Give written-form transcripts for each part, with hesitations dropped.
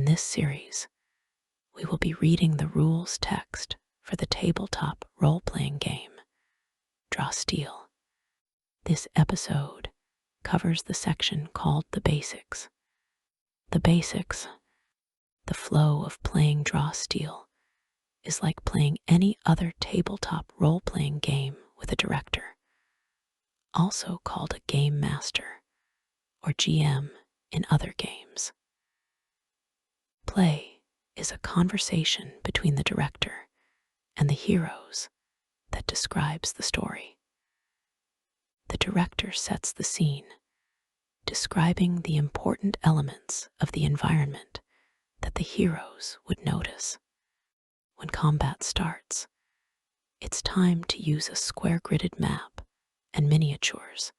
In this series, we will be reading the rules text for the tabletop role-playing game, Draw Steal. This episode covers the section called The Basics. The basics, the flow of playing Draw Steal, is like playing any other tabletop role-playing game with a director, also called a game master or GM in other games. Play is a conversation between the director and the heroes that describes the story. The director sets the scene, describing the important elements of the environment that the heroes would notice. When combat starts, it's time to use a square-gridded map and miniatures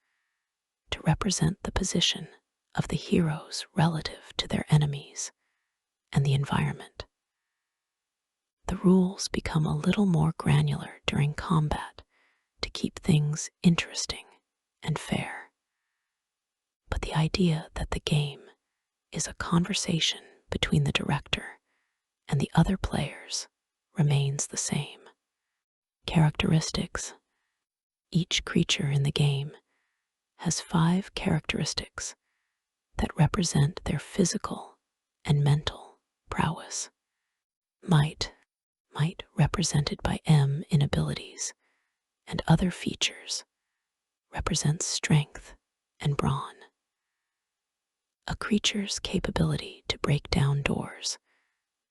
to represent the position of the heroes relative to their enemies and the environment. The rules become a little more granular during combat to keep things interesting and fair. But the idea that the game is a conversation between the director and the other players remains the same. Characteristics. Each creature in the game has 5 characteristics that represent their physical and mental prowess. Might represented by M in abilities and other features, represents strength and brawn. A creature's capability to break down doors,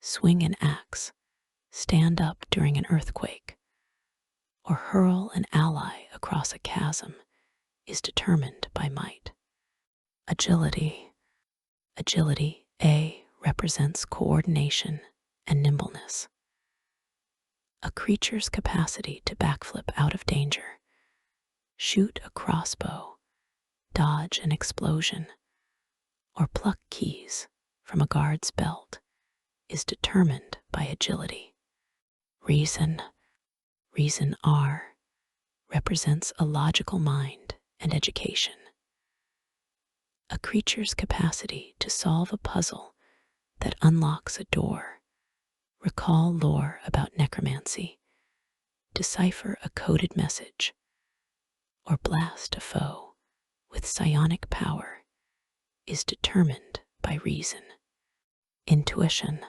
swing an axe, stand up during an earthquake, or hurl an ally across a chasm is determined by might. Agility. A represents coordination and nimbleness. A creature's capacity to backflip out of danger, shoot a crossbow, dodge an explosion, or pluck keys from a guard's belt is determined by agility. Reason R represents a logical mind and education. A creature's capacity to solve a puzzle that unlocks a door, recall lore about necromancy, decipher a coded message, or blast a foe with psionic power is determined by reason. Intuition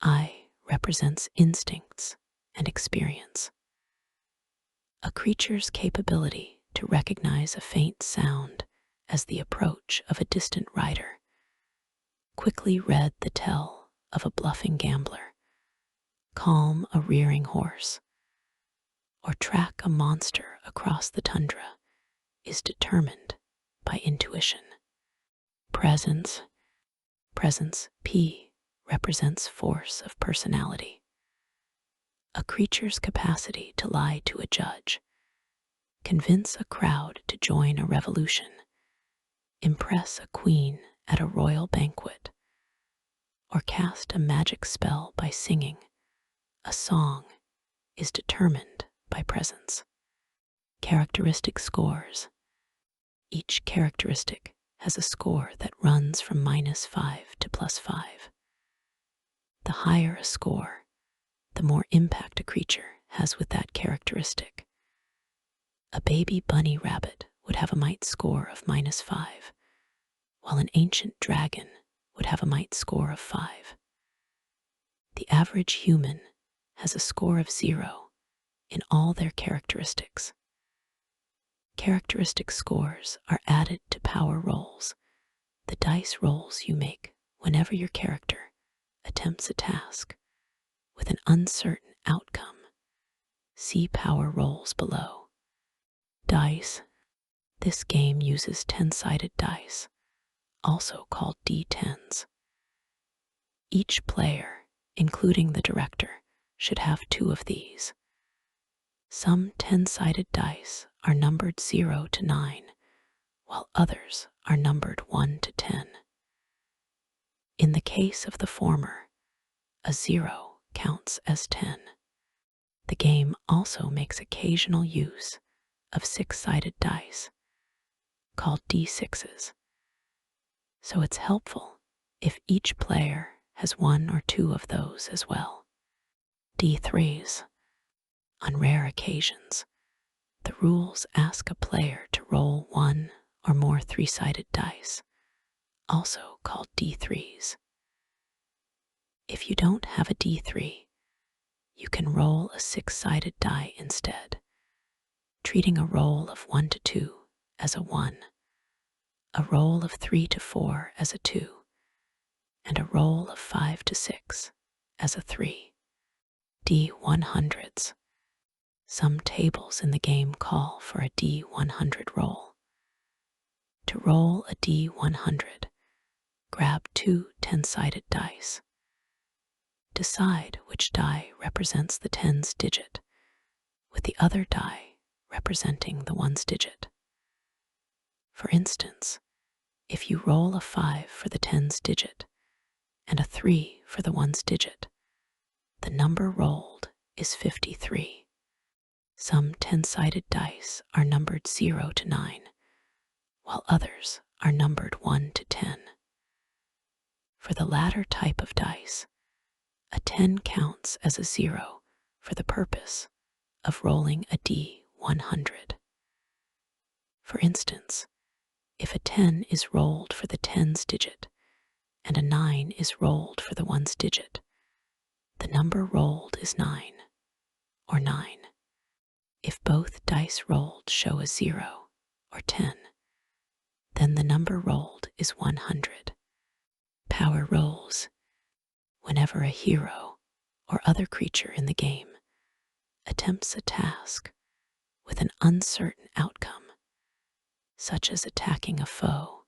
I represents instincts and experience. A creature's capability to recognize a faint sound as the approach of a distant rider, quickly read the tell of a bluffing gambler, calm a rearing horse, or track a monster across the tundra is determined by intuition. Presence P represents force of personality. A creature's capacity to lie to a judge, convince a crowd to join a revolution, impress a queen at a royal banquet, or cast a magic spell by singing a song is determined by presence. Characteristic scores. Each characteristic has a score that runs from -5 to +5. The higher a score, the more impact a creature has with that characteristic. A baby bunny rabbit would have a might score of -5, while an ancient dragon would have a might score of 5. The average human has a score of 0 in all their characteristics. Characteristic scores are added to power rolls, the dice rolls you make whenever your character attempts a task with an uncertain outcome. See power rolls below. Dice. This game uses 10-sided dice, also called D10s. Each player, including the director, should have 2 of these. Some 10-sided dice are numbered 0 to 9, while others are numbered 1 to 10. In the case of the former, a 0 counts as 10. The game also makes occasional use of 6-sided dice, called D6s, so it's helpful if each player has one or two of those as well. D3s. On rare occasions, the rules ask a player to roll one or more three-sided dice, also called D3s. If you don't have a D3, you can roll a six-sided die instead, treating a roll of 1 to 2 as a 1, a roll of 3 to 4 as a 2, and a roll of 5 to 6 as a 3. D100s. Some tables in the game call for a D100 roll. To roll a D100, grab two 10-sided dice. Decide which die represents the tens digit, with the other die representing the ones digit. For instance, if you roll a 5 for the tens digit and a 3 for the ones digit, the number rolled is 53. Some 10-sided dice are numbered 0 to 9, while others are numbered 1 to 10. For the latter type of dice, a 10 counts as a 0 for the purpose of rolling a D100. For instance, if a 10 is rolled for the tens digit and a 9 is rolled for the ones digit, the number rolled is 9, or 9. If both dice rolled show a 0 or 10, then the number rolled is 100. Power rolls. Whenever a hero or other creature in the game attempts a task with an uncertain outcome, such as attacking a foe,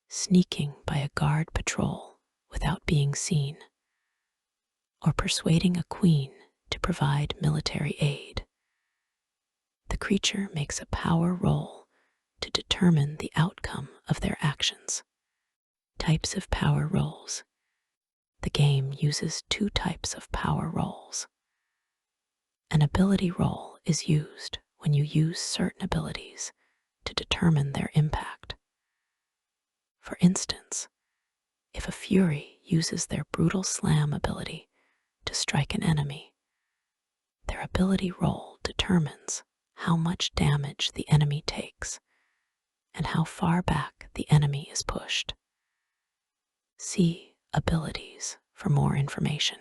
sneaking by a guard patrol without being seen, or persuading a queen to provide military aid, the creature makes a power roll to determine the outcome of their actions. Types of power rolls. The game uses two types of power rolls. An ability roll is used when you use certain abilities to determine their impact. For instance, if a Fury uses their Brutal Slam ability to strike an enemy, their ability roll determines how much damage the enemy takes and how far back the enemy is pushed. See Abilities for more information.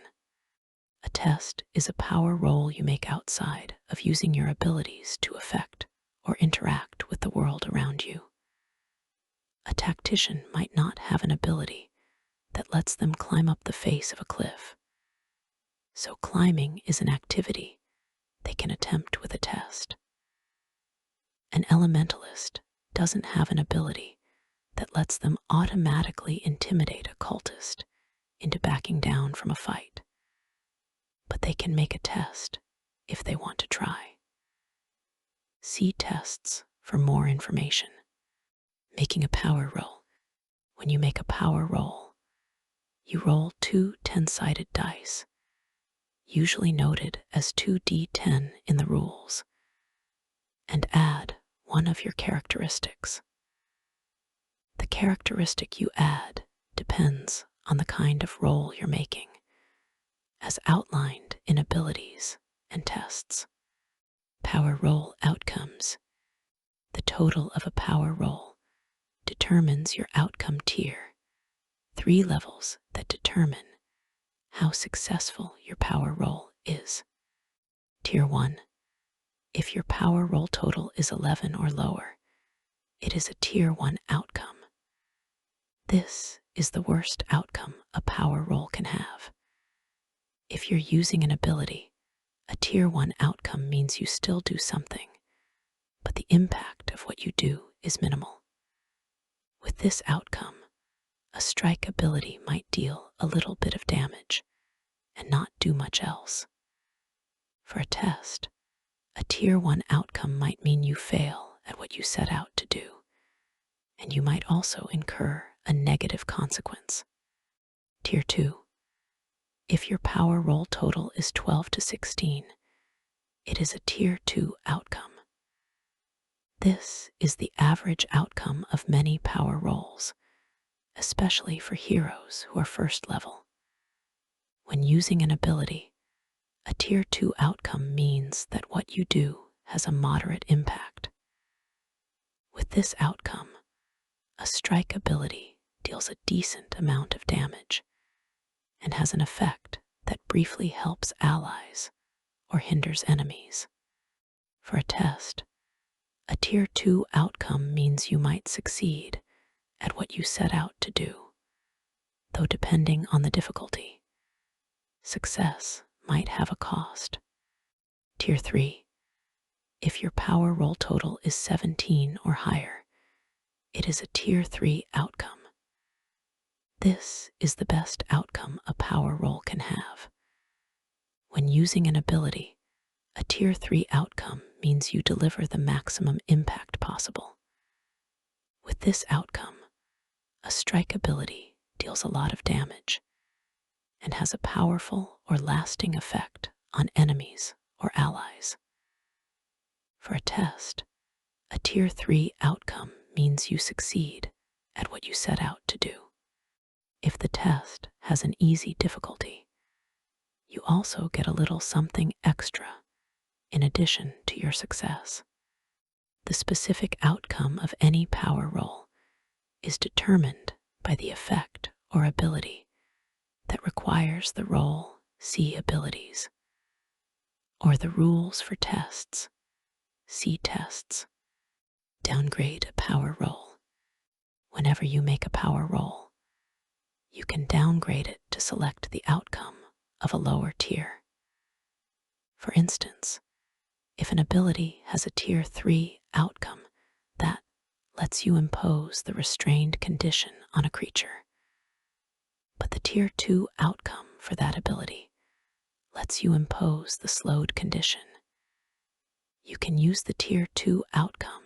A test is a power roll you make outside of using your abilities to affect or interact with the world around you. A tactician might not have an ability that lets them climb up the face of a cliff, so climbing is an activity they can attempt with a test. An elementalist doesn't have an ability that lets them automatically intimidate a cultist into backing down from a fight, but they can make a test if they want to try. See tests for more information. Making a power roll. When you make a power roll, you roll two 10-sided dice, usually noted as 2d10 in the rules, and add one of your characteristics. The characteristic you add depends on the kind of roll you're making, as outlined in abilities and tests. Power roll outcomes. The total of a power roll determines your outcome tier, 3 levels that determine how successful your power roll is. Tier 1. If your power roll total is 11 or lower, it is a Tier 1 outcome. This is the worst outcome a power roll can have. If you're using an ability, a Tier 1 outcome means you still do something, but the impact of what you do is minimal. With this outcome, a strike ability might deal a little bit of damage and not do much else. For a test, a Tier 1 outcome might mean you fail at what you set out to do, and you might also incur a negative consequence. Tier 2. If your power roll total is 12 to 16, it is a Tier 2 outcome. This is the average outcome of many power rolls, especially for heroes who are first level. When using an ability, a Tier 2 outcome means that what you do has a moderate impact. With this outcome, a strike ability deals a decent amount of damage and has an effect that briefly helps allies or hinders enemies. For a test, a Tier 2 outcome means you might succeed at what you set out to do, though depending on the difficulty, success might have a cost. Tier 3. If your power roll total is 17 or higher, it is a Tier 3 outcome. This is the best outcome a power roll can have. When using an ability, a Tier 3 outcome means you deliver the maximum impact possible. With this outcome, a strike ability deals a lot of damage and has a powerful or lasting effect on enemies or allies. For a test, a Tier 3 outcome means you succeed at what you set out to do. If the test has an easy difficulty, you also get a little something extra in addition to your success. The specific outcome of any power roll is determined by the effect or ability that requires the roll see abilities, or the rules for tests see tests. Downgrade a power roll. Whenever you make a power roll, you can downgrade it to select the outcome of a lower tier. For instance, if an ability has a Tier 3 outcome that lets you impose the restrained condition on a creature, but the Tier 2 outcome for that ability lets you impose the slowed condition, you can use the Tier 2 outcome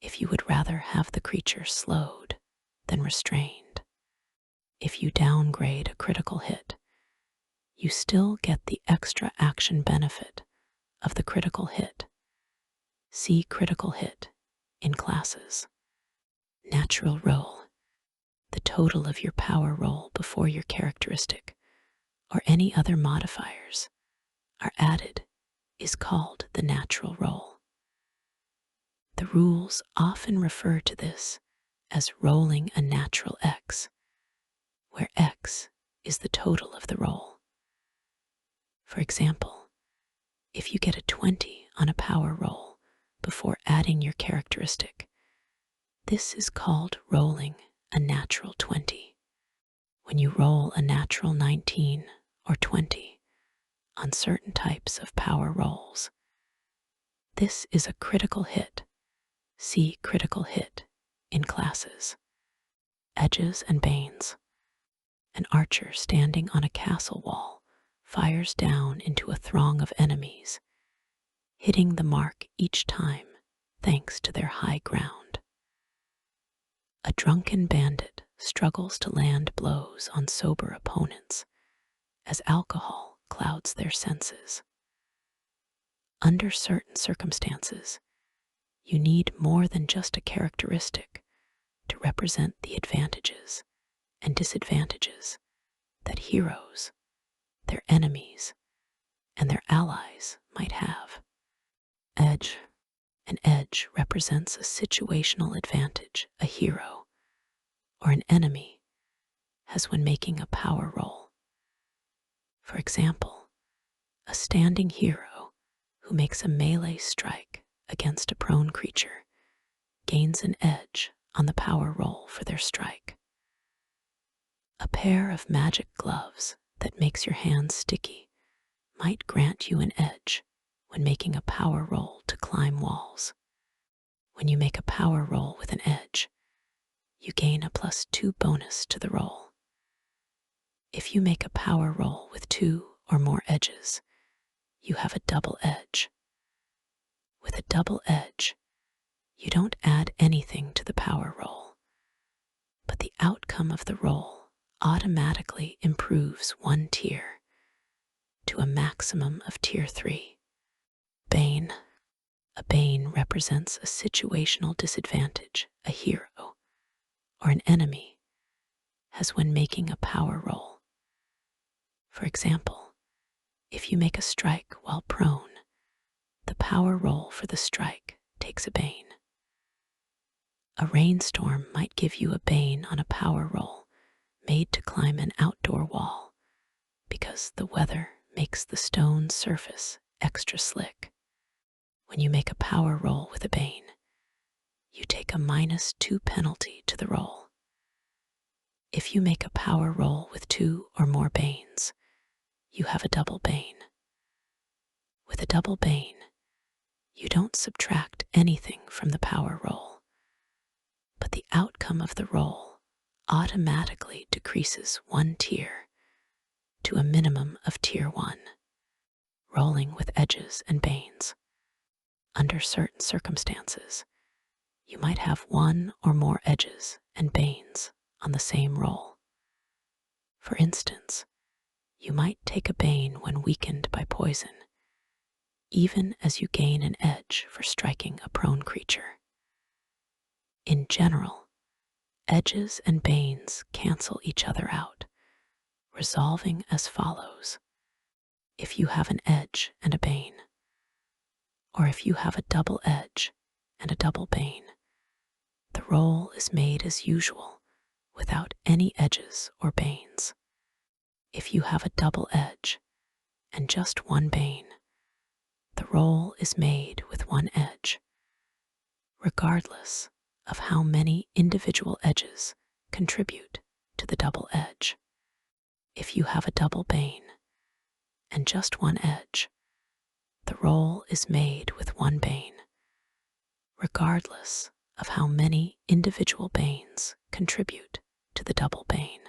if you would rather have the creature slowed than restrained. If you downgrade a critical hit, you still get the extra action benefit of the critical hit. See critical hit in classes. Natural roll. The total of your power roll before your characteristic or any other modifiers are added is called the natural roll. The rules often refer to this as rolling a natural X, where X is the total of the roll. For example, if you get a 20 on a power roll before adding your characteristic, this is called rolling a natural 20. When you roll a natural 19 or 20 on certain types of power rolls, this is a critical hit. See critical hit in classes. Edges and banes. An archer standing on a castle wall fires down into a throng of enemies, hitting the mark each time thanks to their high ground. A drunken bandit struggles to land blows on sober opponents as alcohol clouds their senses. Under certain circumstances, you need more than just a characteristic to represent the advantages and disadvantages that heroes, their enemies, and their allies might have. Edge. An edge represents a situational advantage a hero or an enemy has when making a power roll. For example, a standing hero who makes a melee strike against a prone creature gains an edge on the power roll for their strike. A pair of magic gloves that makes your hands sticky might grant you an edge when making a power roll to climb walls. When you make a power roll with an edge, you gain a +2 bonus to the roll. If you make a power roll with 2 or more edges, you have a double edge. With a double edge, you don't add anything to the power roll, but the outcome of the roll automatically improves 1 tier to a maximum of Tier 3. Bane. A bane represents a situational disadvantage a hero or an enemy as when making a power roll. For example, if you make a strike while prone, the power roll for the strike takes a bane. A rainstorm might give you a bane on a power roll made to climb an outdoor wall because the weather makes the stone surface extra slick. When you make a power roll with a bane, you take a -2 penalty to the roll. If you make a power roll with 2 or more banes, you have a double bane. With a double bane, you don't subtract anything from the power roll, but the outcome of the roll automatically decreases 1 tier to a minimum of tier 1, rolling with edges and banes. Under certain circumstances, you might have 1 or more edges and banes on the same roll. For instance, you might take a bane when weakened by poison, even as you gain an edge for striking a prone creature. In general, edges and banes cancel each other out, resolving as follows. If you have an edge and a bane, or if you have a double edge and a double bane, the roll is made as usual without any edges or banes. If you have a double edge and just 1 bane, the roll is made with 1 edge, regardless of how many individual edges contribute to the double edge. If you have a double bane and just 1 edge, the roll is made with 1 bane, regardless of how many individual banes contribute to the double bane.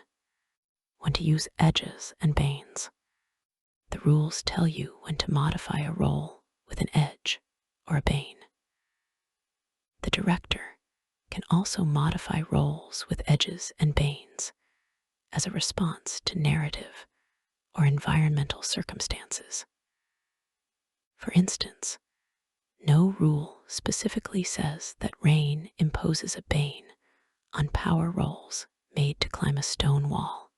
When to use edges and banes, the rules tell you when to modify a roll with an edge or a bane. The director can also modify rolls with edges and banes as a response to narrative or environmental circumstances. For instance, no rule specifically says that rain imposes a bane on power rolls made to climb a stone wall.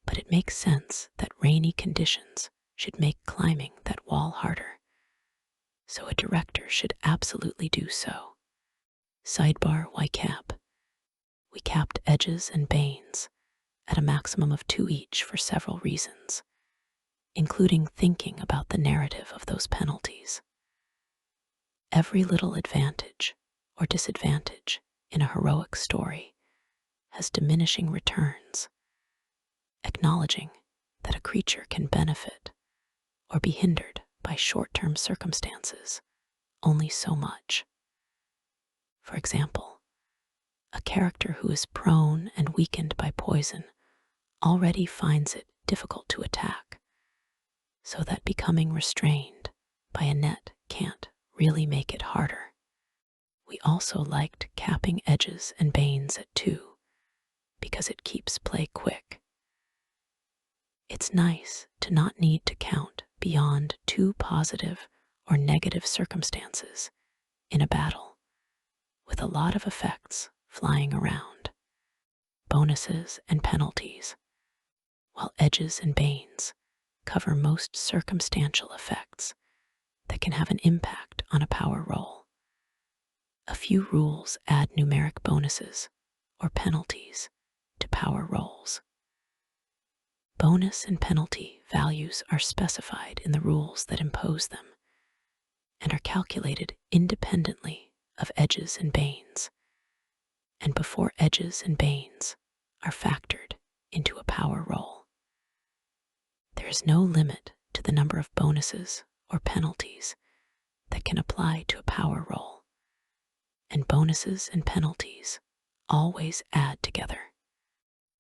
But it makes sense that rainy conditions should make climbing that wall harder, so a director should absolutely do so. Sidebar why cap. We capped edges and banes at a maximum of 2 each for several reasons, including thinking about the narrative of those penalties. Every little advantage or disadvantage in a heroic story has diminishing returns, acknowledging that a creature can benefit or be hindered by short-term circumstances only so much. For example, a character who is prone and weakened by poison already finds it difficult to attack, so that becoming restrained by a net can't really make it harder. We also liked capping edges and banes at 2 because it keeps play quick. It's nice to not need to count beyond 2 positive or negative circumstances in a battle, with a lot of effects flying around, bonuses and penalties, while edges and banes cover most circumstantial effects that can have an impact on a power roll. A few rules add numeric bonuses or penalties to power rolls. Bonus and penalty values are specified in the rules that impose them and are calculated independently of edges and banes, and before edges and banes are factored into a power roll. There is no limit to the number of bonuses or penalties that can apply to a power roll, and bonuses and penalties always add together,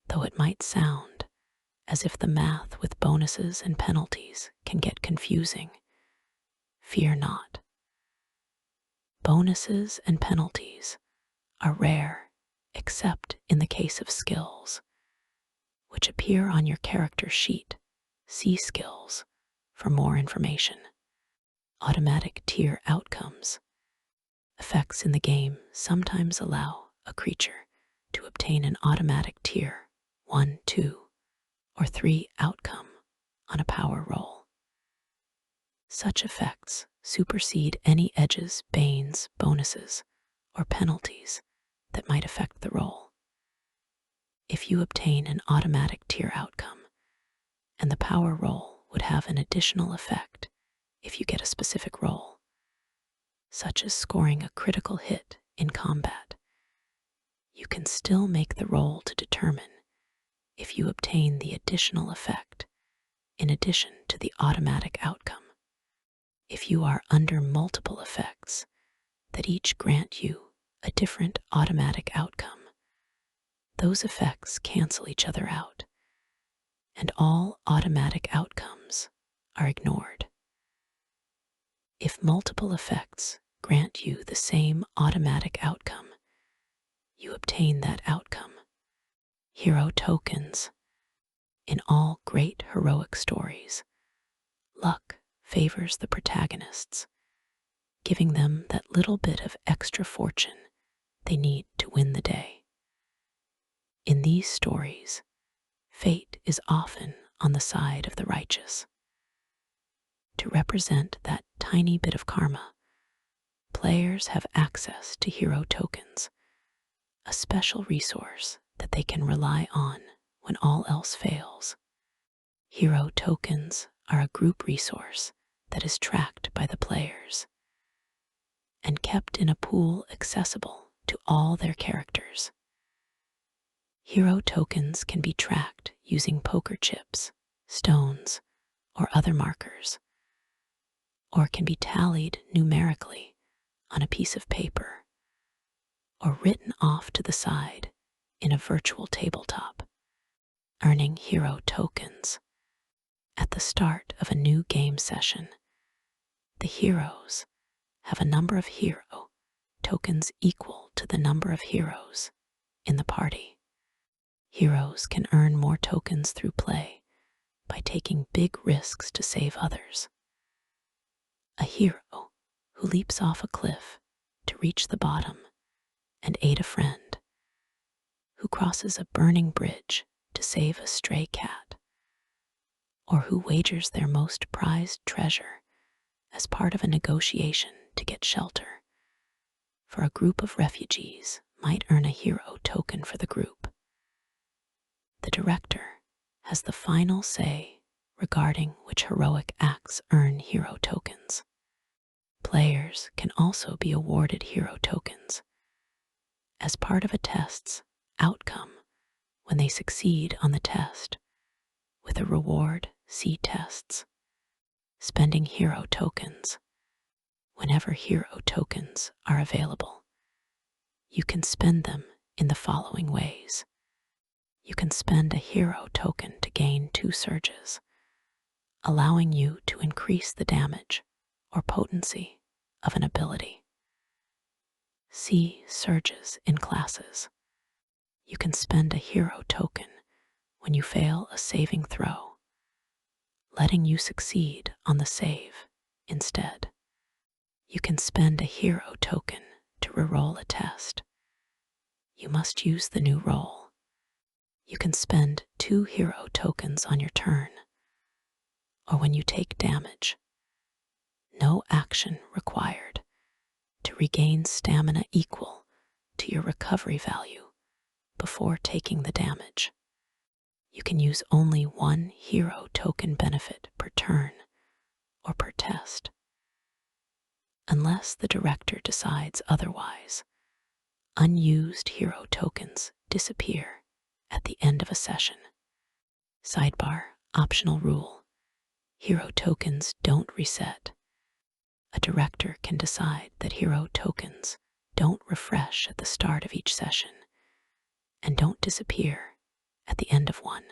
though it might sound as if the math with bonuses and penalties can get confusing. Fear not. Bonuses and penalties are rare except in the case of skills, which appear on your character sheet. See skills for more information. Automatic tier outcomes. Effects in the game sometimes allow a creature to obtain an automatic tier 1, 2, or 3 outcome on a power roll. Such effects supersede any edges, banes, bonuses, or penalties that might affect the roll. If you obtain an automatic tier outcome, and the power roll would have an additional effect if you get a specific roll, such as scoring a critical hit in combat, you can still make the roll to determine if you obtain the additional effect in addition to the automatic outcome. If you are under multiple effects that each grant you a different automatic outcome, those effects cancel each other out, and all automatic outcomes are ignored. If multiple effects grant you the same automatic outcome, you obtain that outcome. Hero tokens. In all great heroic stories, luck favors the protagonists, giving them that little bit of extra fortune they need to win the day. In these stories, fate is often on the side of the righteous. To represent that tiny bit of karma, players have access to hero tokens, a special resource that they can rely on when all else fails. Hero tokens are a group resource that is tracked by the players and kept in a pool accessible to all their characters. Hero tokens can be tracked using poker chips, stones, or other markers, or can be tallied numerically on a piece of paper or written off to the side in a virtual tabletop. Earning hero tokens. At the start of a new game session, the heroes have a number of hero tokens equal to the number of heroes in the party. Heroes can earn more tokens through play by taking big risks to save others. A hero who leaps off a cliff to reach the bottom and aid a friend, who crosses a burning bridge to save a stray cat, or who wagers their most prized treasure as part of a negotiation to get shelter for a group of refugees might earn a hero token for the group. The director has the final say regarding which heroic acts earn hero tokens. Players can also be awarded hero tokens as part of a test's outcome when they succeed on the test, with a reward, see tests. Spending hero tokens. Whenever hero tokens are available, you can spend them in the following ways. You can spend a hero token to gain 2 surges, allowing you to increase the damage or potency of an ability. See surges in classes. You can spend a hero token when you fail a saving throw, letting you succeed on the save instead. You can spend a hero token to reroll a test. You must use the new roll. You can spend 2 hero tokens on your turn, or when you take damage. No action required to regain stamina equal to your recovery value before taking the damage. You can use only 1 hero token benefit per turn or per test, unless the director decides otherwise. Unused hero tokens disappear at the end of a session. Sidebar, optional rule. Hero tokens don't reset. A director can decide that hero tokens don't refresh at the start of each session and don't disappear at the end of one.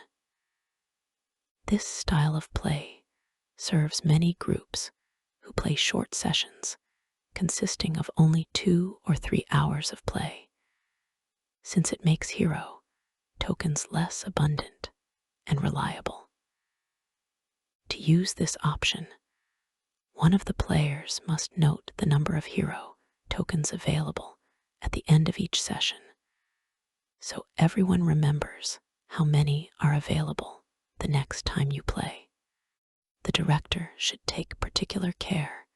This style of play serves many groups who play short sessions consisting of only 2 or 3 hours of play, since it makes hero tokens less abundant and reliable. To use this option, one of the players must note the number of hero tokens available at the end of each session, so everyone remembers how many are available the next time you play. The director should take particular care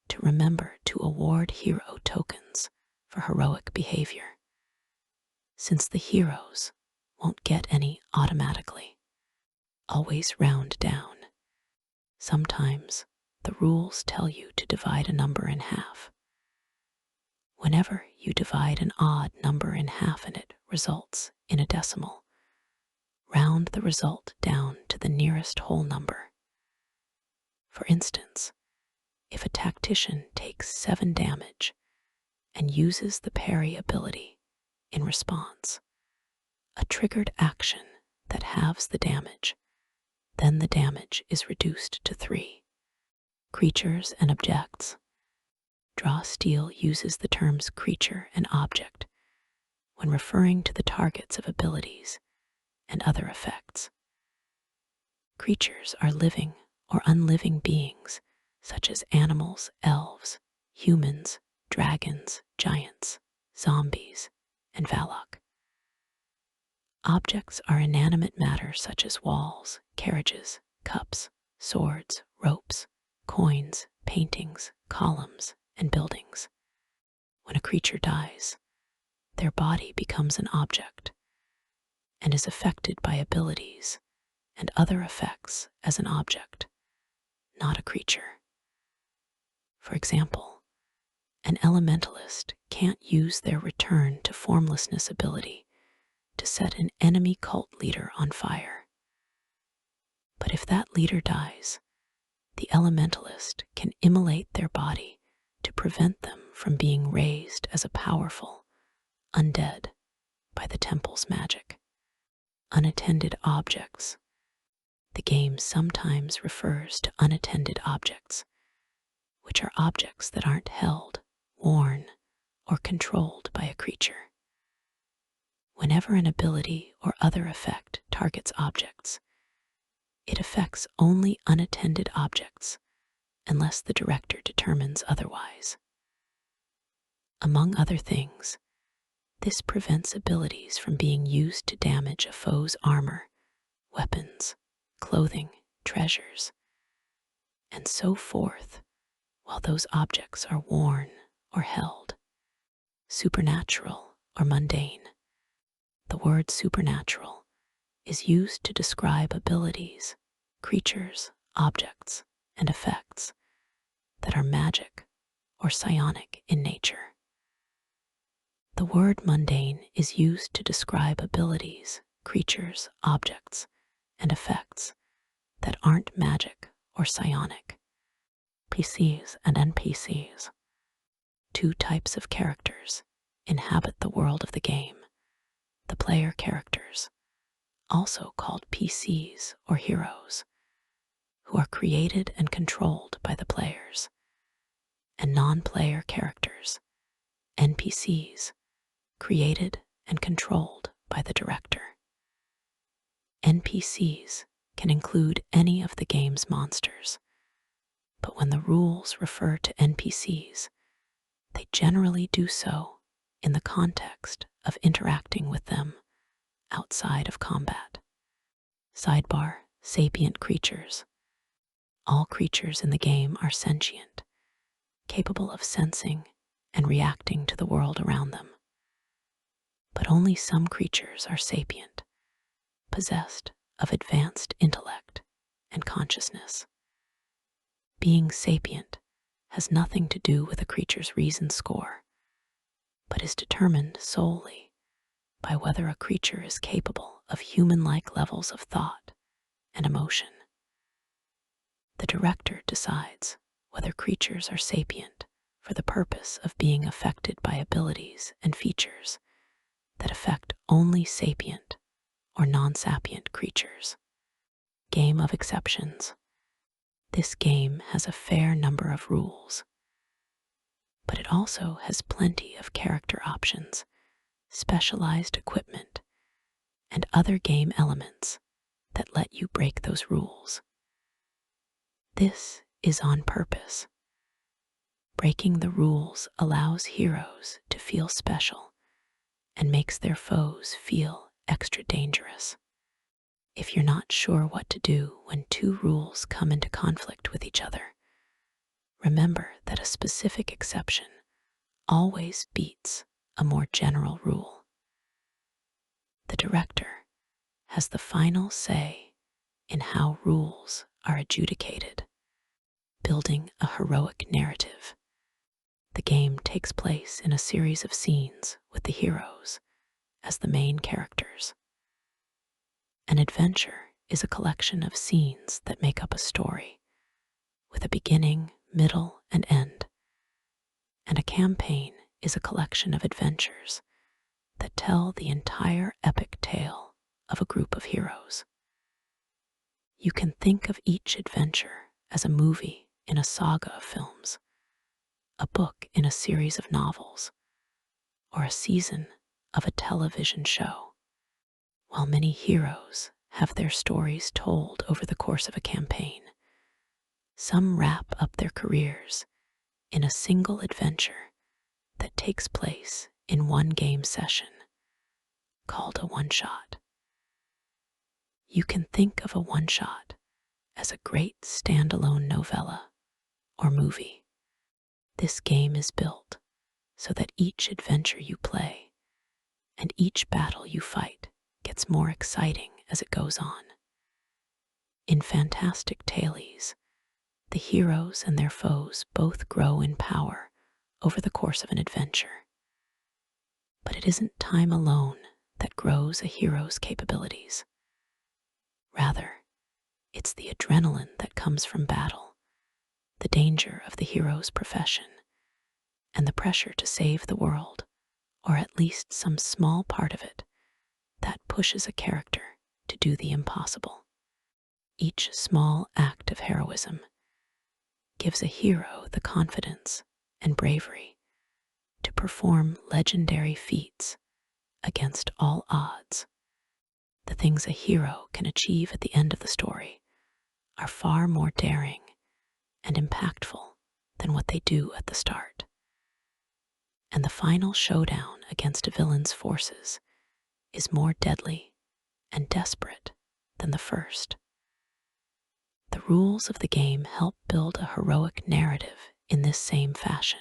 to remember to award hero tokens for heroic behavior, since the heroes won't get any automatically. Always round down. Sometimes the rules tell you to divide a number in half. Whenever you divide an odd number in half and it results in a decimal, round the result down to the nearest whole number. For instance, if a tactician takes 7 damage and uses the parry ability in response, a triggered action that halves the damage, then the damage is reduced to 3. Creatures and objects. Draw Steel uses the terms creature and object when referring to the targets of abilities and other effects. Creatures are living or unliving beings such as animals, elves, humans, dragons, giants, zombies, and Valak. Objects are inanimate matter such as walls, carriages, cups, swords, ropes, coins, paintings, columns, and buildings. When a creature dies, their body becomes an object and is affected by abilities and other effects as an object, not a creature. For example, an elementalist can't use their return to formlessness ability to set an enemy cult leader on fire. But if that leader dies, the elementalist can immolate their body to prevent them from being raised as a powerful undead by the temple's magic. Unattended objects. The game sometimes refers to unattended objects, which are objects that aren't held, worn, or controlled by a creature. Whenever an ability or other effect targets objects, it affects only unattended objects unless the director determines otherwise. Among other things, this prevents abilities from being used to damage a foe's armor, weapons, clothing, treasures, and so forth, while those objects are worn or held. Supernatural or mundane. The word supernatural is used to describe abilities, creatures, objects, and effects that are magic or psionic in nature. The word mundane is used to describe abilities, creatures, objects, and effects that aren't magic or psionic. PCs and NPCs. 2 types of characters inhabit the world of the game. The player characters, also called PCs or heroes, who are created and controlled by the players, and non-player characters, NPCs, created and controlled by the director. NPCs can include any of the game's monsters, but when the rules refer to NPCs, they generally do so in the context of interacting with them outside of combat. Sidebar: sapient creatures. All creatures in the game are sentient, capable of sensing and reacting to the world around them. But only some creatures are sapient, possessed of advanced intellect and consciousness. Being sapient has nothing to do with a creature's reason score, but is determined solely by whether a creature is capable of human-like levels of thought and emotion. The director decides whether creatures are sapient for the purpose of being affected by abilities and features that affect only sapient or non-sapient creatures. Game of exceptions. This game has a fair number of rules, but it also has plenty of character options, specialized equipment, and other game elements that let you break those rules. This is on purpose. Breaking the rules allows heroes to feel special and makes their foes feel extra dangerous. If you're not sure what to do when two rules come into conflict with each other, remember that a specific exception always beats a more general rule. The director has the final say in how rules are adjudicated, building a heroic narrative. The game takes place in a series of scenes with the heroes as the main characters. An adventure is a collection of scenes that make up a story, with a beginning, middle, and end. And a campaign is a collection of adventures that tell the entire epic tale of a group of heroes. You can think of each adventure as a movie in a saga of films, a book in a series of novels, or a season of a television show. While many heroes have their stories told over the course of a campaign, some wrap up their careers in a single adventure that takes place in one game session, called a one-shot. You can think of a one-shot as a great standalone novella or movie. This game is built so that each adventure you play and each battle you fight gets more exciting as it goes on. In fantastic tales, the heroes and their foes both grow in power over the course of an adventure. But it isn't time alone that grows a hero's capabilities. Rather, it's the adrenaline that comes from battle, the danger of the hero's profession, and the pressure to save the world, or at least some small part of it, that pushes a character to do the impossible. Each small act of heroism gives a hero the confidence and bravery to perform legendary feats against all odds. The things a hero can achieve at the end of the story are far more daring and impactful than what they do at the start. And the final showdown against a villain's forces is more deadly and desperate than the first. The rules of the game help build a heroic narrative in this same fashion,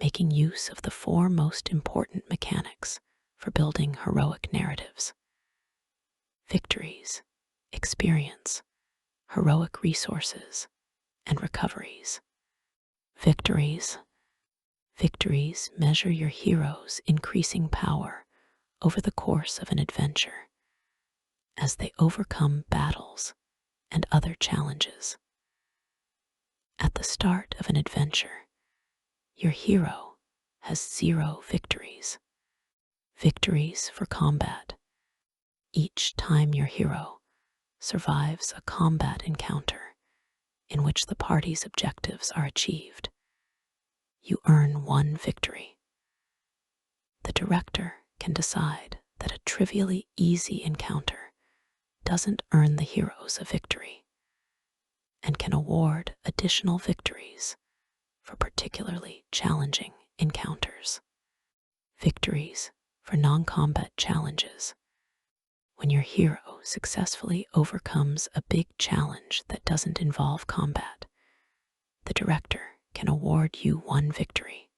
making use of the four most important mechanics for building heroic narratives: victories, experience, heroic resources, and recoveries. Victories. Victories measure your hero's increasing power over the course of an adventure as they overcome battles and other challenges. At the start of an adventure, your hero has 0 victories. Victories for combat. Each time your hero survives a combat encounter in which the party's objectives are achieved, you earn 1 victory. The director can decide that a trivially easy encounter doesn't earn the heroes a victory, and can award additional victories for particularly challenging encounters. Victories for non-combat challenges. When your hero successfully overcomes a big challenge that doesn't involve combat, the director can award you 1 victory.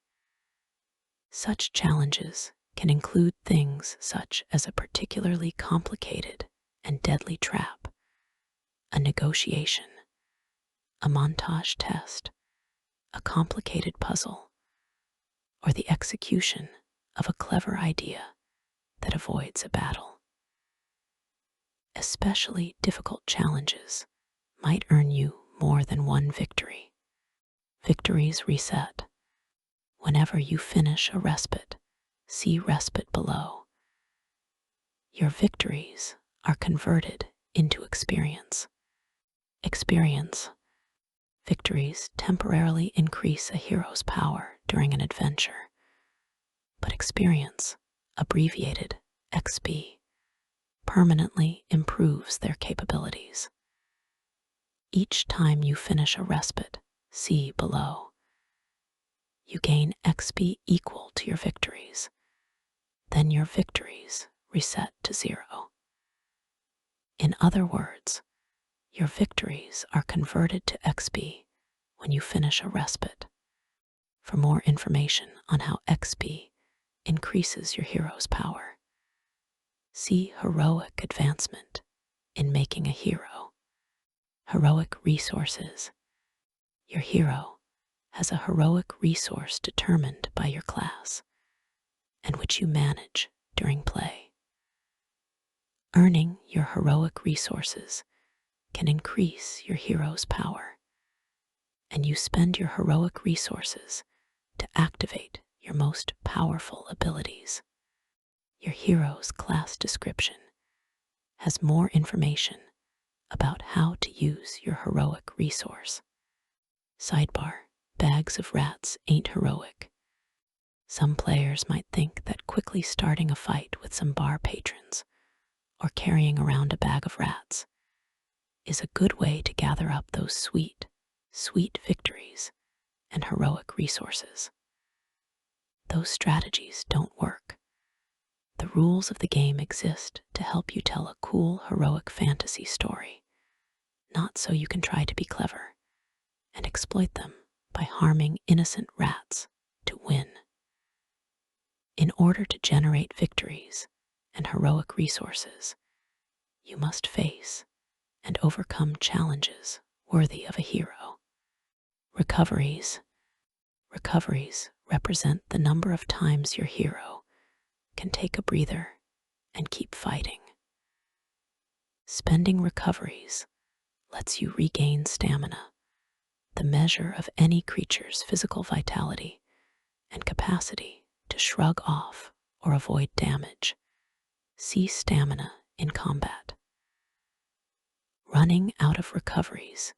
Such challenges can include things such as a particularly complicated and deadly trap, a negotiation, a montage test, a complicated puzzle, or the execution of a clever idea that avoids a battle. Especially difficult challenges might earn you more than 1 victory. Victories reset. Whenever you finish a respite, see respite below. Your victories are converted into experience. Experience. Victories temporarily increase a hero's power during an adventure, but experience, abbreviated XP, permanently improves their capabilities. Each time you finish a respite, see below, you gain XP equal to your victories. then your victories reset to 0. In other words, your victories are converted to XP when you finish a respite. For more information on how XP increases your hero's power, see Heroic Advancement in Making a Hero. Heroic Resources. Your hero has a heroic resource determined by your class and which you manage during play. Earning your heroic resources can increase your hero's power, and you spend your heroic resources to activate your most powerful abilities. Your hero's class description has more information about how to use your heroic resource. Sidebar: bags of rats ain't heroic. Some players might think that quickly starting a fight with some bar patrons or carrying around a bag of rats is a good way to gather up those sweet, sweet victories and heroic resources. Those strategies don't work. The rules of the game exist to help you tell a cool, heroic fantasy story, not so you can try to be clever and exploit them by harming innocent rats to win. In order to generate victories and heroic resources, you must face and overcome challenges worthy of a hero. Recoveries. Recoveries represent the number of times your hero can take a breather and keep fighting. Spending recoveries lets you regain stamina, the measure of any creature's physical vitality and capacity to shrug off or avoid damage. See stamina in combat. Running out of recoveries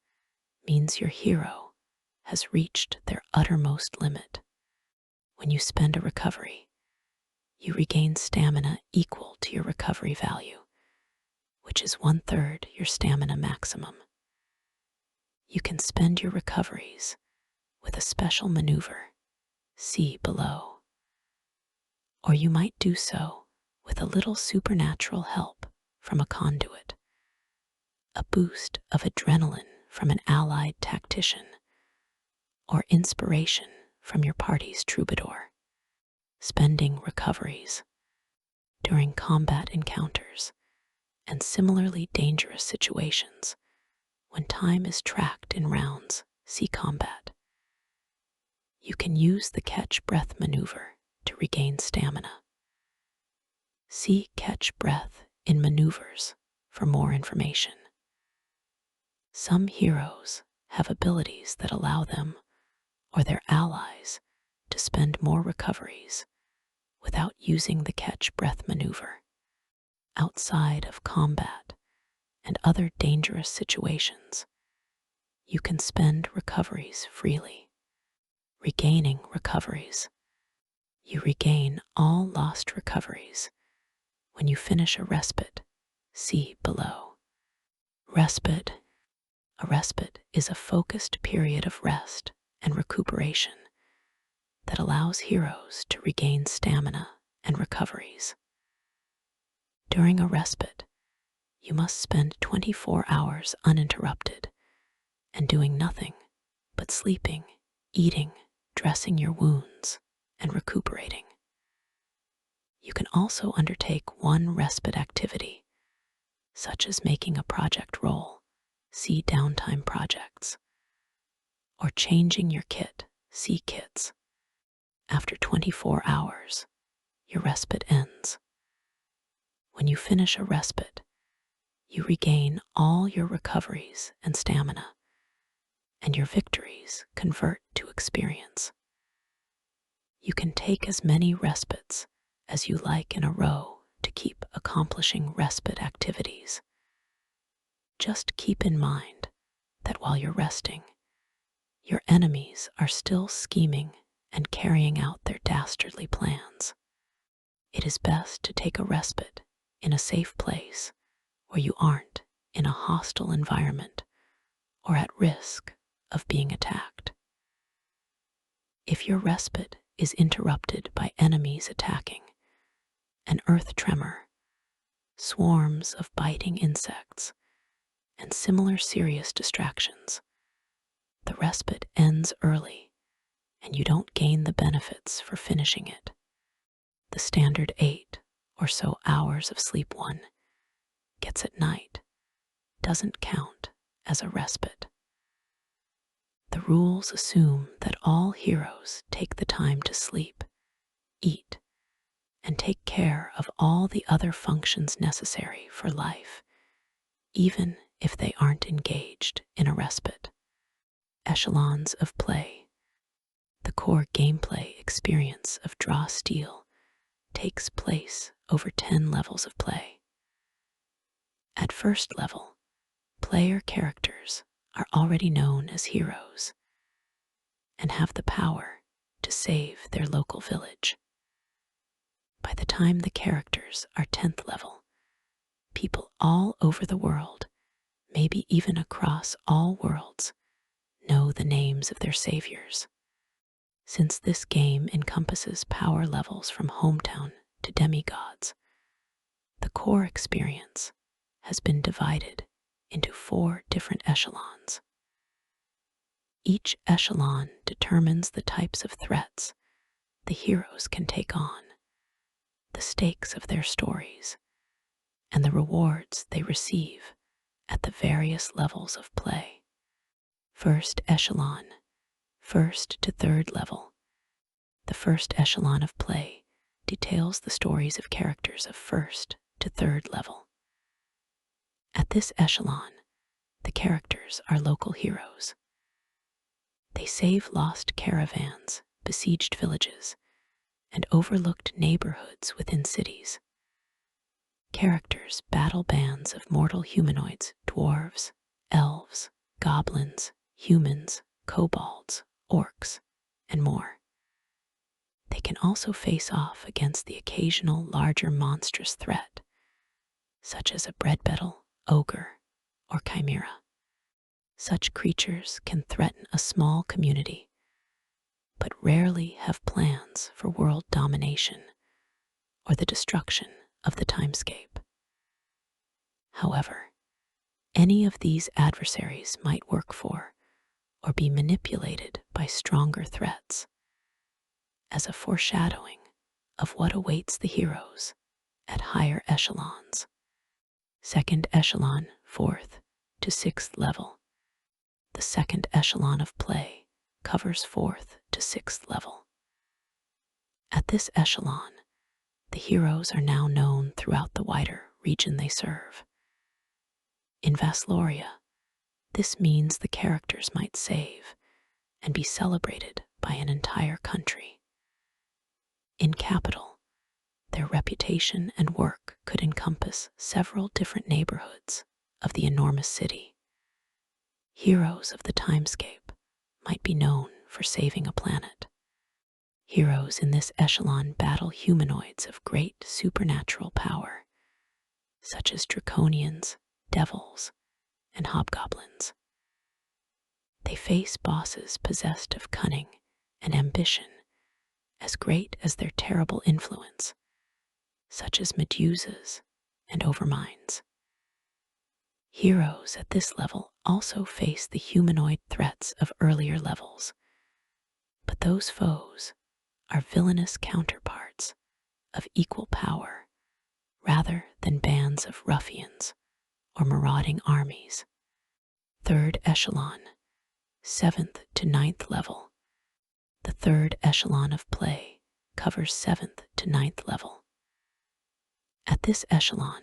means your hero has reached their uttermost limit. When you spend a recovery, you regain stamina equal to your recovery value, which is 1/3 your stamina maximum. You can spend your recoveries with a special maneuver, see below. Or you might do so with a little supernatural help from a conduit, a boost of adrenaline from an allied tactician, or inspiration from your party's troubadour. Spending recoveries during combat encounters and similarly dangerous situations when time is tracked in rounds, see combat. You can use the catch breath maneuver to regain stamina. See catch breath in maneuvers for more information. Some heroes have abilities that allow them or their allies to spend more recoveries without using the catch breath maneuver. Outside of combat and other dangerous situations, you can spend recoveries freely. Regaining recoveries. You regain all lost recoveries when you finish a respite, see below. Respite. A respite is a focused period of rest and recuperation that allows heroes to regain stamina and recoveries. During a respite, you must spend 24 hours uninterrupted and doing nothing but sleeping, eating, dressing your wounds, and recuperating. You can also undertake one respite activity, such as making a project roll, see downtime projects, or changing your kit, see kits. After 24 hours, your respite ends. When you finish a respite, you regain all your recoveries and stamina, and your victories convert to experience. You can take as many respites as you like in a row to keep accomplishing respite activities. Just keep in mind that while you're resting, your enemies are still scheming and carrying out their dastardly plans. It is best to take a respite in a safe place where you aren't in a hostile environment or at risk of being attacked. If your respite is interrupted by enemies attacking, an earth tremor, swarms of biting insects, and similar serious distractions, the respite ends early and you don't gain the benefits for finishing it. The standard 8 or so hours of sleep one gets at night doesn't count as a respite. The rules assume that all heroes take the time to sleep, eat, and take care of all the other functions necessary for life, even if they aren't engaged in a respite. Echelons of play. The core gameplay experience of Draw Steel takes place over 10 levels of play. At first level, player characters are already known as heroes and have the power to save their local village. By the time the characters are 10th level, people all over the world, maybe even across all worlds, know the names of their saviors. Since this game encompasses power levels from hometown to demigods, the core experience has been divided into 4 different echelons. Each echelon determines the types of threats the heroes can take on, the stakes of their stories, and the rewards they receive at the various levels of play. First echelon, 1st to 3rd level. The first echelon of play details the stories of characters of 1st to 3rd level. At this echelon, the characters are local heroes. They save lost caravans, besieged villages, and overlooked neighborhoods within cities. Characters battle bands of mortal humanoids, dwarves, elves, goblins, humans, kobolds, orcs, and more. They can also face off against the occasional larger monstrous threat, such as a bread beetle, ogre, or chimera. Such creatures can threaten a small community, but rarely have plans for world domination or the destruction of the timescape. However, any of these adversaries might work for or be manipulated by stronger threats, as a foreshadowing of what awaits the heroes at higher echelons. Second echelon, 4th to 6th level. The second echelon of play covers 4th to 6th level. At this echelon, the heroes are now known throughout the wider region they serve. In Vasloria, this means the characters might save and be celebrated by an entire country. In Capital, their reputation and work could encompass several different neighborhoods of the enormous city. Heroes of the timescape might be known for saving a planet. Heroes in this echelon battle humanoids of great supernatural power, such as draconians, devils, and hobgoblins. They face bosses possessed of cunning and ambition as great as their terrible influence, such as medusas and overminds. Heroes at this level also face the humanoid threats of earlier levels, but those foes are villainous counterparts of equal power rather than bands of ruffians or marauding armies. Third echelon, 7th to 9th level. The third echelon of play covers 7th to 9th level. At this echelon,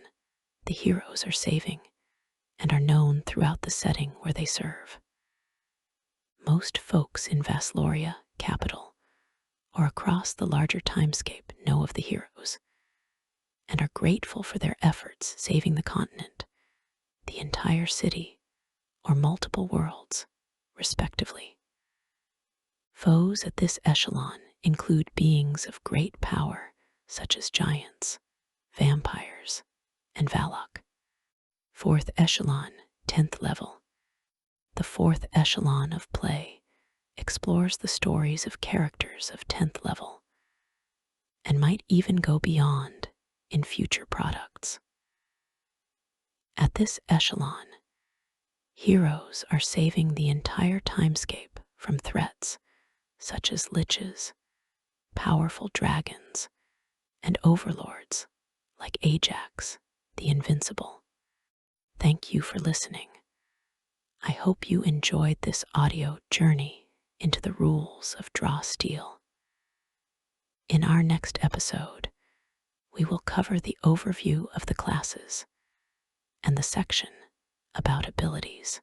the heroes are saving and are known throughout the setting where they serve. Most folks in Vasloria, Capital, or across the larger timescape know of the heroes and are grateful for their efforts saving the continent, the entire city, or multiple worlds, respectively. Foes at this echelon include beings of great power, such as giants, vampires, and Valak. Fourth echelon, 10th level. The fourth echelon of play explores the stories of characters of 10th level and might even go beyond in future products. At this echelon, heroes are saving the entire timescape from threats such as liches, powerful dragons, and overlords like Ajax, the Invincible. Thank you for listening. I hope you enjoyed this audio journey into the rules of Draw Steel. In our next episode, we will cover the overview of the classes and the section about abilities.